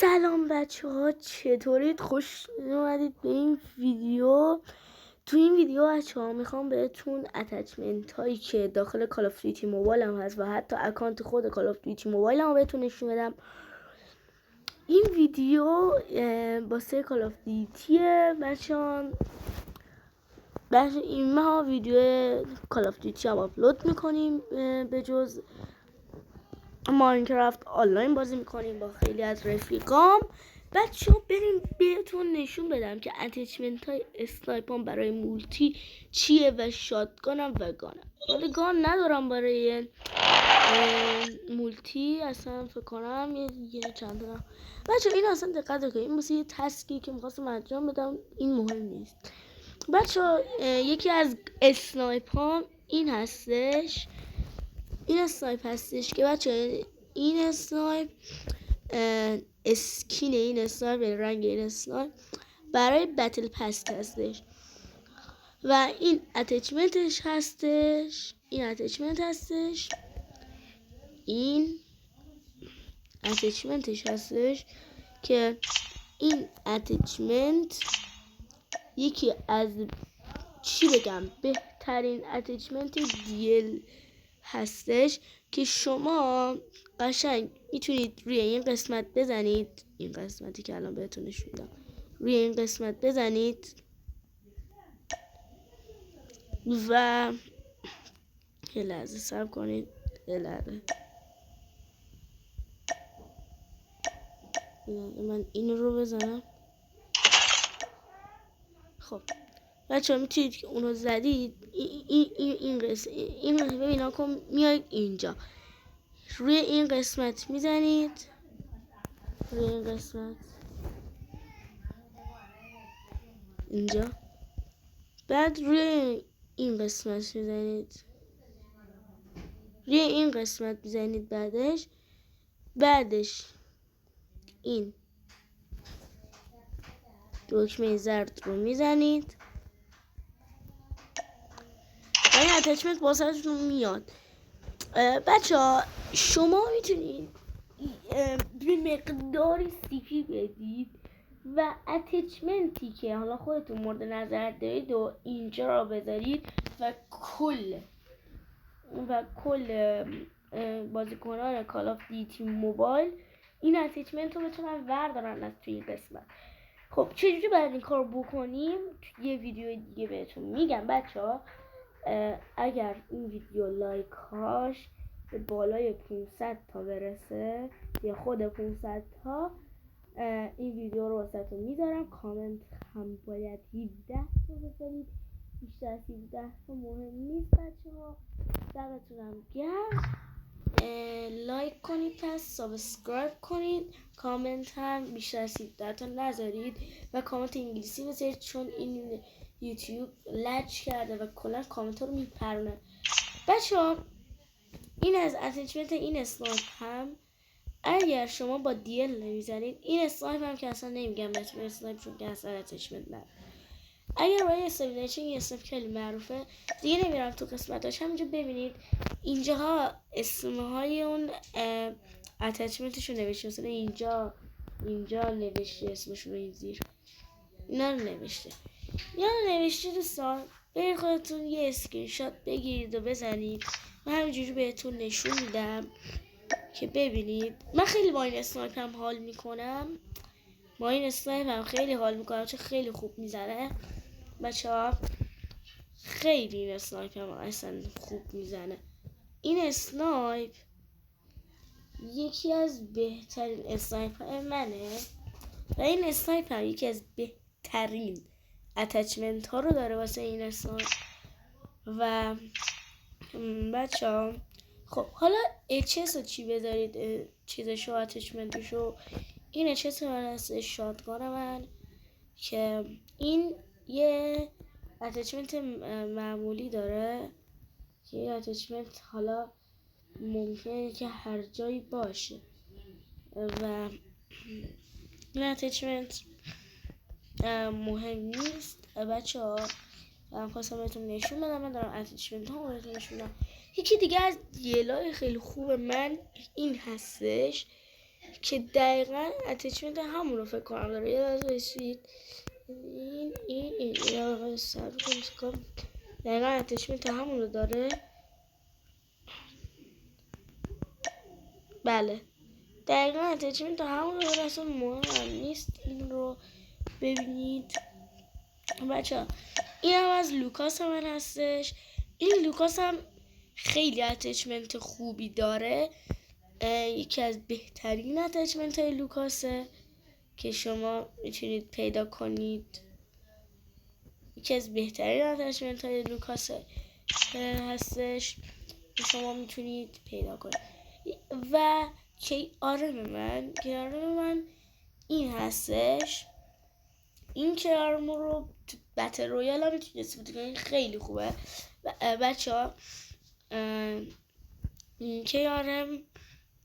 سلام بچه ها، چطورید؟ خوش اومدید به این ویدیو. تو این ویدیو بچه ها میخوام بهتون اتچمنت هایی که داخل کال آف دیوتی موبایل هم هست و حتی اکانت خود کال آف دیوتی موبایل هم بهتون نشون بدم. این ویدیو باسه کال آف دیوتیه بچه ها. این ما ویدیو کال آف دیوتی هم آپلود میکنیم، به جز ماینکرافت آنلاین بازی میکنیم با خیلی از رفیقام. بچه ها بریم بهتون نشون بدم که اتچمنت های اسنایپان برای مولتی چیه و شاتگانم و گانم. ولی گان ندارم برای مولتی، اصلا فکر کنم یه چند تا. بچه ها این اصلا دقت کنید، این مثل یه تسکی که میخواستم انجام بدم، این مهم نیست. بچه ها یکی از اسنایپان این هستش، این اسنایپ هستش که بچه این اسنایپ اسکین این اسنایپ، رنگ این اسنایپ برای بتل پس هستش و این اتچمنتش هستش. این اتچمنتش هستش که این اتچمنت یکی از چی بگم بهترین اتچمنت دیل هستش که شما قشنگ میتونید روی این قسمت بزنید، این قسمتی که الان بهتون نشون میدم، روی این قسمت بزنید و یه لحظه صبر کنید، من این رو بزنم. خب بچه ها میتونید که اونو زدید، این قسمت ببین کن میاید اینجا روی این قسمت میزنید، روی این قسمت اینجا، بعد روی این قسمت میزنید، روی این قسمت میزنید، بعدش این دکمه زرد رو میزنید و این اتچمنت واسهتون میاد. بچه ها شما میتونید به مقداری سیپی بدید و اتچمنتی که حالا خودتون مورد نظر دارید و اینجا را بذارید و کل بازیکنان کال آف دیوتی موبایل این اتچمنت رو بتونن وردارن از توی قسمت. خب چجوری باید این کار بکنیم یه ویدیو دیگه بهتون میگم. بچه ها اگر این ویدیو لایکاش به بالای 500 تا برسه یا خود 500 تا این ویدیو رو واسهتون میذارم. کامنت هم باید 17 تا بذارید، بیشتر از 17 تا مهم نیست بچه ها. دمتونم گرم، لایک کنید، پس سابسکرایب کنید، کامنت هم بیشتر از 17 تا نذارید و کامنت انگلیسی بذارید چون این یوتیوب لج کرده و کلا کامنت ها رو میپرونه. بچه ها این از اتچمنت این اسنایپ هم اگر شما با دیل نمیزنید، این اسنایپ هم که اصلا نمیگم بهتون اسنایپ چون که اصلا اتچمنت نداره. اگر برای استیبلیشن یه اسنایپ خیلی معروفه دیگه نمیرم تو قسمتاش، همینجا ببینید اینجاها اسمهای اون اتچمنتشو نوشته، مثلا اینجا نوشته اسمشون رو، این زیر اینا رو نوشته دوستان. برید خودتون یه اسکرین شات بگیرید و بزنید. من همینجوری بهتون نشون میدم که ببینید. من خیلی با این اسنایپ هم حال میکنم، چون خیلی خوب میزنه بچه ها. خیلی این اسنایپ هم اصلا خوب میزنه. این اسنایپ یکی از بهترین اسنایپ های منه و این اسنایپ هم یکی از بهترین اتچمنت ها رو داره واسه این اسنایپ. و بچه ها خب حالا اچس رو چی بذارید چیزشو، اتچمنتشو. این اچس من هست شاتگان من که این یه اتچمنت معمولی داره که این اتچمنت حالا ممکنه که هر جایی باشه و این اتچمنت مهم نیست بچه ها. من خواستم بهتون نشون بدم، من دارم اتچمنت ها بهتون نشون بدم. یکی دیگه از دیلای خیلی خوب من این هستش که دقیقا اتچمنت همون رو فکر کنم داره. یه لحظه بایستید. این دقیقا اتچمنت همون رو داره. بله دقیقا اتچمنت همون رو داره، اصلا مهم نیست. این رو ببینید بچه ها. این هم از لوکاس من هستش. این لوکاس هم خیلی اتچمنت خوبی داره. یکی از بهترین اتچمنت های لوکاسه که شما میتونید پیدا کنید. یکی از بهترین اتچمنت های لوکاسه هستش که شما میتونید پیدا کنید. و کیارم من این هستش. این کیارم رو تو بتل رویال هم میتونید استفاده کنید، خیلی خوبه. بچه ها این کیارم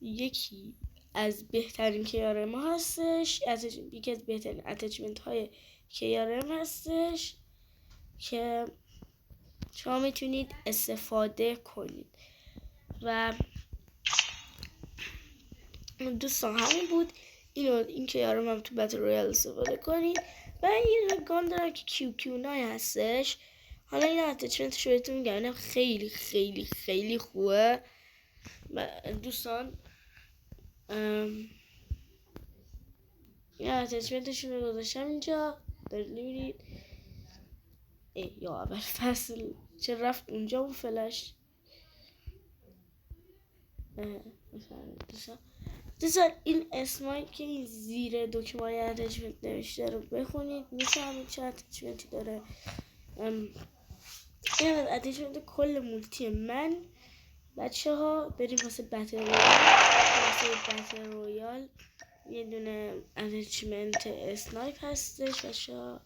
یکی از بهترین کیارم ها هستش، یکی از بهترین اتچمنت های کیارم هستش که شما میتونید استفاده کنید. و دوستان همین بود. این کیارم هم تو بتل رویال استفاده کنید. و این گان دارم که کیو 9 هستش. حالا این اتچمنتش رو بهتون میگم، اینم خیلی خیلی خیلی خوبه دوستان. این اتچمنتشون رو گذاشتم اینجا، دارید میبینید. یا اول فصل چه رفت اونجا اون فلش. دوستان این اسمایی که این زیر دکمه اتچمنت نوشته رو بخونید، میفهمید چه اتچمنتی داره. این از اتچمنت کل مولتی من. بچه ها بریم واسه بتل رویال. یه دونه اتچمنت اسنایپ هستش بچه ها.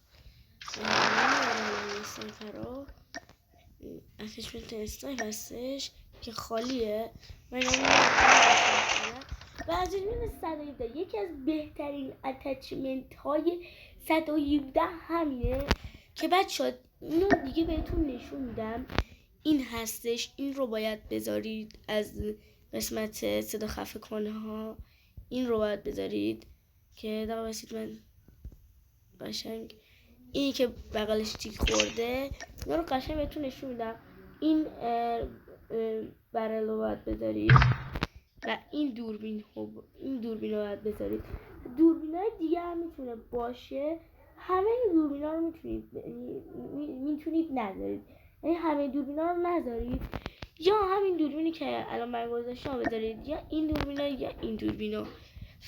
اتچمنت اسنایپ هستش که خالیه. من و اتچمنت 117 یکی از بهترین اتچمنت های 117 همینه که بچه ها اینو دیگه بهتون نشون میدم. این هستش، این رو باید بذارید از قسمت صدا خفه کنه ها. این رو باید بذارید که دقیقا بسید من قشنگ اینی که بغلش تیک خورده اینا رو قشنگ بهتون نشون میدم. این برل رو باید بذارید و این دوربین رو باید بذارید. دوربین های دیگه هم میتونه باشه. همه این دوربین ها رو میتونید نذارید، یعنی همه دوربین ها رو نذارید. یا همین دوربینی که الان من گذاشتم بذارید، یا این دوربین ها یا این دوربین ها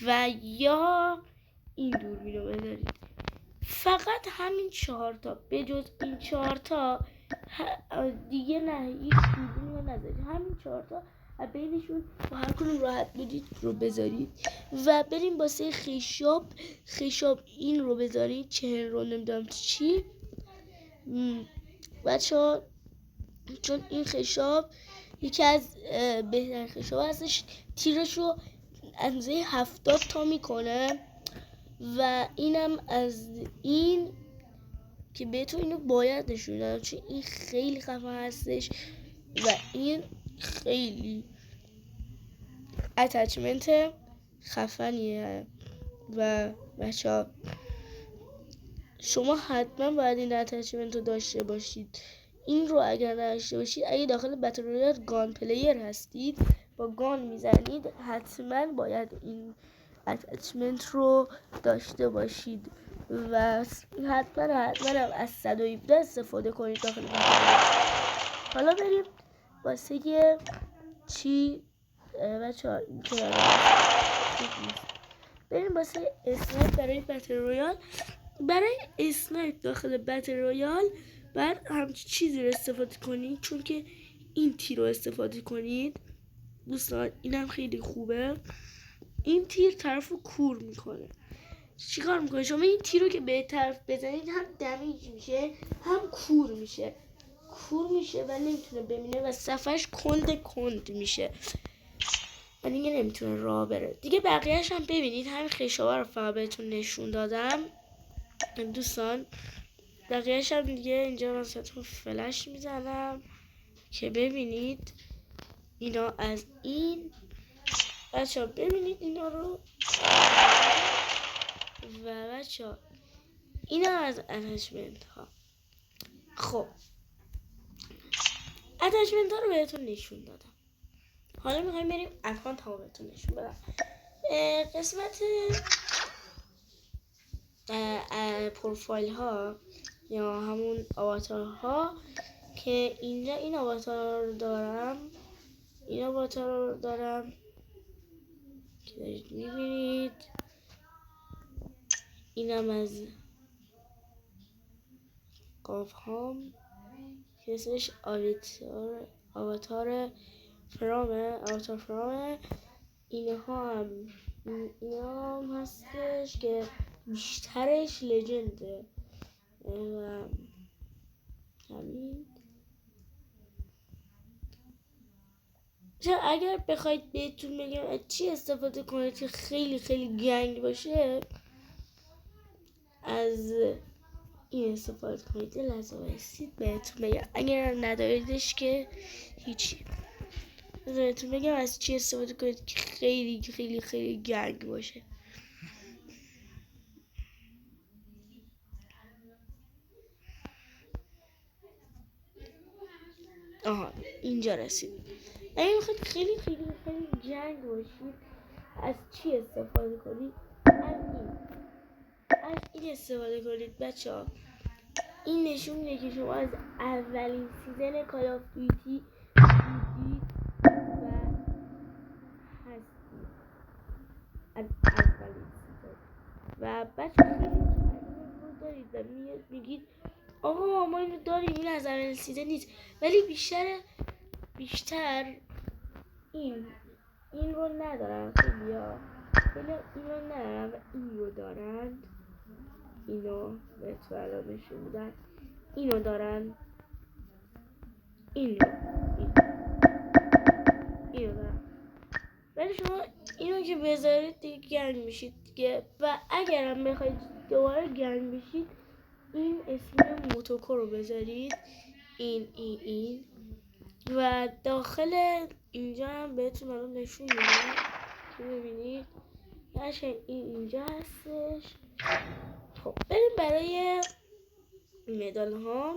و یا این دوربین رو بذارید. فقط همین 4 تا، به جز این 4 تا دیگه نه، هیچ دوربینی رو نذارید. همین 4 تا بینشون با هر کنون راحت بودید رو بذارید. و بریم واسه خشاب این رو بذارید. چهر رو نمیدونم چی بچه ها، چون این خشاب یکی از بهترین خشاب هستش. تیرش رو اندازه 70 تا میکنه. و اینم از این که بهتون اینو باید نشون بدم چون این خیلی خفن هستش و این خیلی اتچمنت خفنیه. و بچه‌ها شما حتما باید این اتچمنت رو داشته باشید. این رو اگر نداشته باشید، اگه داخل بتل رویال گان پلیر هستید با گان میزنید، حتما باید این اتچمنت رو داشته باشید و حتما از 117 استفاده کنید داخل بتل رویال. حالا بریم واسه چی بچه‌ها بریم واسه اسنایپ برای بتل رویال. برای اسنایپ داخل بتل رویال بعد همچین چیزی رو استفاده کنید، چون که این تیر رو استفاده کنید دوستان. اینم خیلی خوبه. این تیر طرف رو کور میکنه. چیکار میکنه؟ شما این تیر رو که به طرف بزنید هم دمیج میشه هم کور میشه و نمیتونه ببینه و صفحش کند میشه و دیگه نمیتونه راه بره دیگه. بقیهش هم ببینید. همین خشابه رو فقط بهتون نشون دادم دوستان. بقیهش هم دیگه اینجا واسهتون فلش میزنم که ببینید. اینا از این بچه ها ببینید اینا رو. و بچه ها اینا از اتچمنت ها. خب اتچمنت ها رو بهتون نشون دادم. حالا میخوایم بریم اکانت ها رو بهتون نشون بدم. قسمت پروفایل ها یا همون آواتار ها که اینجا این آواتار رو دارم، این آواتار رو دارم که دارید میبینید. اینم از قاف هام که اسمش آواتار فرامه. اینها هم هستش که بیشترش لجنده و همین. اگر بخواید بهتون بگم از چی استفاده کنید که خیلی خیلی گنگ باشه، از این استفاده کنید. لحظه بایستید بهتون بگم، اگر نداریدش که هیچی. بهتون بگم از چی استفاده کنید که خیلی خیلی خیلی گنگ باشه. آها اینجا رسید. اگه میخواید خیلی خیلی خیلی گنگ باشید از چی استفاده کنید؟ از این استفاده کنید بچه ها. این نشون میده که شما از اولین سیزن کال آف دیوتی بودید و هستید. از اولین سیزن و بچه خیلی رو دارید و میگید آقا ما اینو داریم، این از اولین سیزن نیست، ولی بیشتر این رو ندارن. خیلی این رو ندارن و این رو دارن. اینو بهتون الان نشون میدن. اینو دارن، اینو دارن. ولی شما اینو که بذارید دیگه گنگ میشید دیگه. و اگرم بخواید دوباره گنگ بشید، این اسم موتوکو رو بذارید. این و داخل اینجا هم بهتون الان نشون میدم که ببینید این اینجا هستش. خب بریم برای مدال ها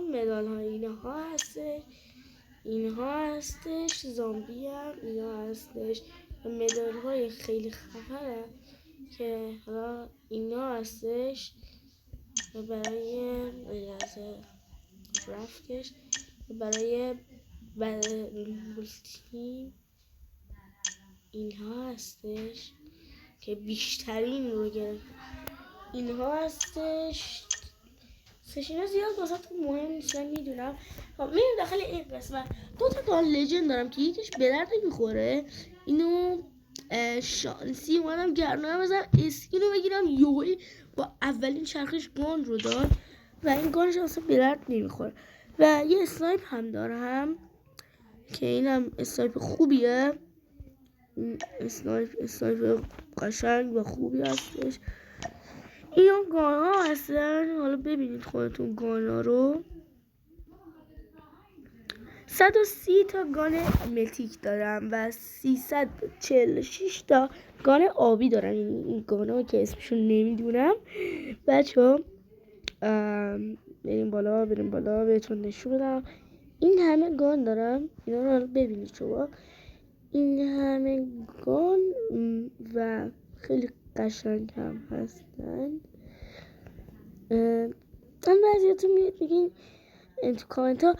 اینها هستش. زامبی هم اینا هستش و مدال های خیلی خفنه که حالا اینا هستش. و برای رفتش برای تیم اینها هستش که بیشترین رو گرفت. اینها هستش. سشینا زیاد واسه مهم نیستن میدونم. خب میریم داخل این قسمت. 2 تا گان لجند دارم که یکیش به درد نمیخوره. اینو شانسی اومدم گردنم بزنم اسکینو بگیرم، یوهی با اولین چرخش گان رو داد و این گانش اصلا به درد نمیخوره. و یه اسنایپ هم دارم که اینم اسنایپ خوبیه. اسنایپ قشنگ و خوبی هستش. اینا گانا هستن. حالا ببینید خودتون گانا رو. 130 تا گان متیک دارم و 346 تا گان آبی دارم. این گانا که اسمشون نمیدونم. بچه ها بریم بالا بهتون نشون بدم. این همه گان دارم. اینا رو ببینید شما. این همه گان و خیلی قشنگ هم هستن. بعضیاتون میاد میگین تو کامنت ها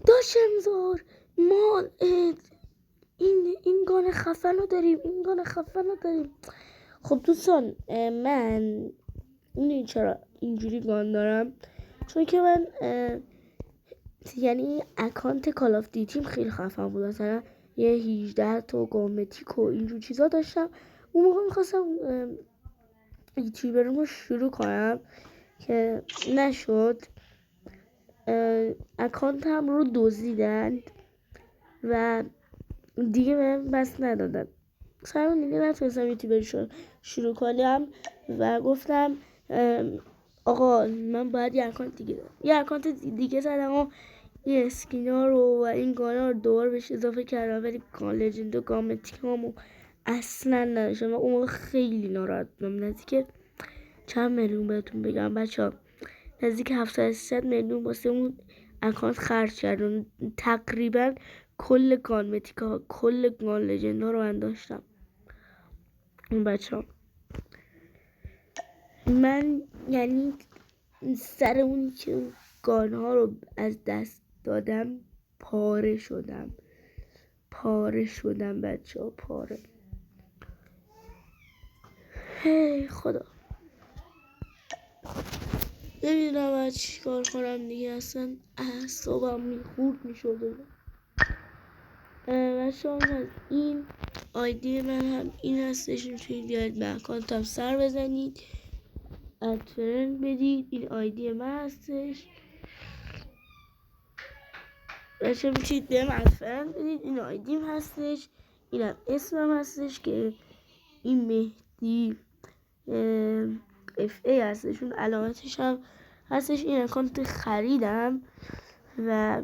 داشمزار ما این گان خفن رو داریم، خب دوستان من چرا اینجوری گان دارم؟ چون که من یعنی اکانت کال آف دیوتیم خیلی خفن بود. مثلا یه 18 تا گامتیک و اینجور چیزا داشتم. اون موقع میخواستم یوتیوبرمو شروع کنم که نشد. اکانتم رو دزدیدند و دیگه بهم بس ندادن. سرمون دیگه نتونستم یوتیوبر شروع کنم و گفتم آقا من باید یه اکانت دیگه زدم و این اسکینا رو و این گانا رو دوباره بهش اضافه کردم. ولی گان لجند و گامتیکامو اصلا نداشتم و اون موقع خیلی ناراحت بودم. نزدیک چند میلیون بهتون بگم بچه ها، نزدیک 700 میلیون واسه اون اکانت خرج کردم. تقریبا کل گان متیکا، کل گان لجندا رو من داشتم. اون بچه ها من یعنی سر اونی که گان ها رو از دست دادم پاره شدم بچه ها، پاره. هی خدا، نمیدونم باید چی کار کنم دیگه، اصلا اعصابم میخورد میشده. بچه ها این آیدی من هم این هستش، میتونید بیاید به اکانتم سر بزنید، ادفرند بدید. این آیدی من هستش بچه ها، میتونید بهم ادفرند بدید. این آیدیم هستش، اینم اسمم هستش که این مهدی اف ای هستش، اون علامتش هم هستش. این اکانت خریدم و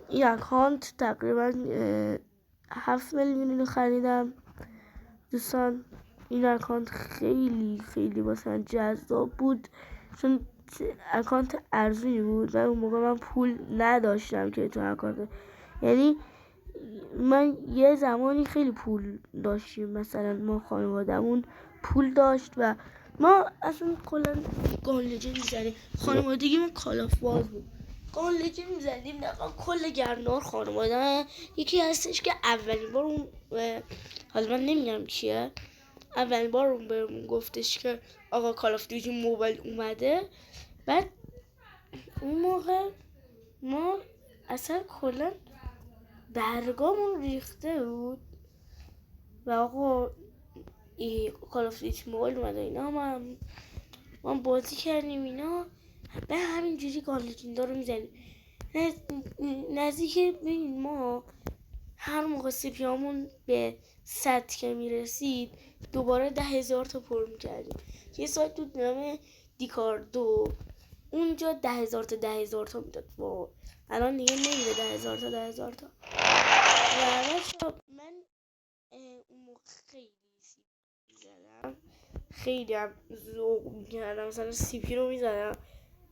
این اکانت تقریبا 7 میلیون رو خریدم دوستان. این اکانت خیلی خیلی واسه جذاب بود چون اکانت ارزونی بود و اون موقع من پول نداشتم که تو اکانت، یعنی من یه زمانی خیلی پول داشتیم، مثلا ما خانوادمون پول داشت و ما اصلا کلا گان لجند میزدیم. خانوادگی من کال آف باز بود، گان لجند میزدیم. کل گرنار خانواده یکی هستش که اولین بار اون حالا من نمیگم چیه، اولین بار اون بهمون گفتش که آقا کال آف دیوتی موبایل اومده. بعد اون موقع ما اصلا کلا برگامون ریخته بود و آقا کال آف دیوتی موبایل اومده اینا، ما بازی کردیم اینا، به همینجوری گان لجندا رو میزنیم. نزدیک ببین ما هر موقع سپیامون به 100 که میرسید دوباره 10,000 تا پر میکردیم. یه سایت بود نام دیکاردو، اونجا 10,000 تا میداد. الان دیگه نمیده 10,000 تا. و من اون موقع خیلی سیپی میزدم، خیلی هم ذوق میکردم، مثلا سیپی رو میزدم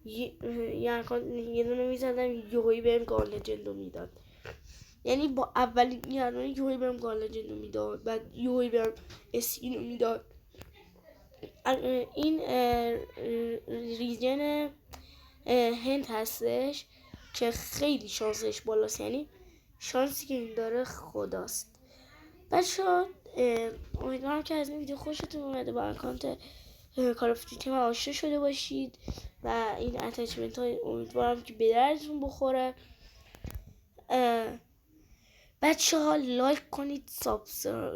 یه دونه میزدم یهویی بهم گان لجندو میداد، یعنی با اولین گردانی یهویی بهم گان لجندو میداد، بعد یهویی بهم اسکینو میداد. این ریژن هند هستش که خیلی شانسش بالاست، یعنی شانسی که این داره خداست. بچه‌ها امیدوارم که از این ویدیو خوشتون اومده، با اکانت کال آف دیوتی من آشنا شده باشید و این اتچمنت های امیدوارم که به دردتون بخوره. بچه ها لایک کنید،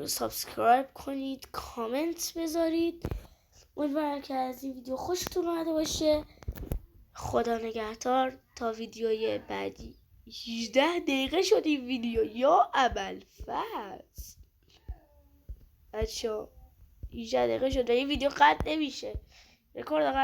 سابسکرایب کنید، کامنت بذارید. امیدوارم که از این ویدیو خوشتون اومده باشه. خدا نگهدار تا ویدیوی بعدی. 18 دقیقه شد این ویدیو، یا ابوالفضل. بچه ها 18 دقیقه شد و این ویدیو قطع نمیشه، رکورد قطع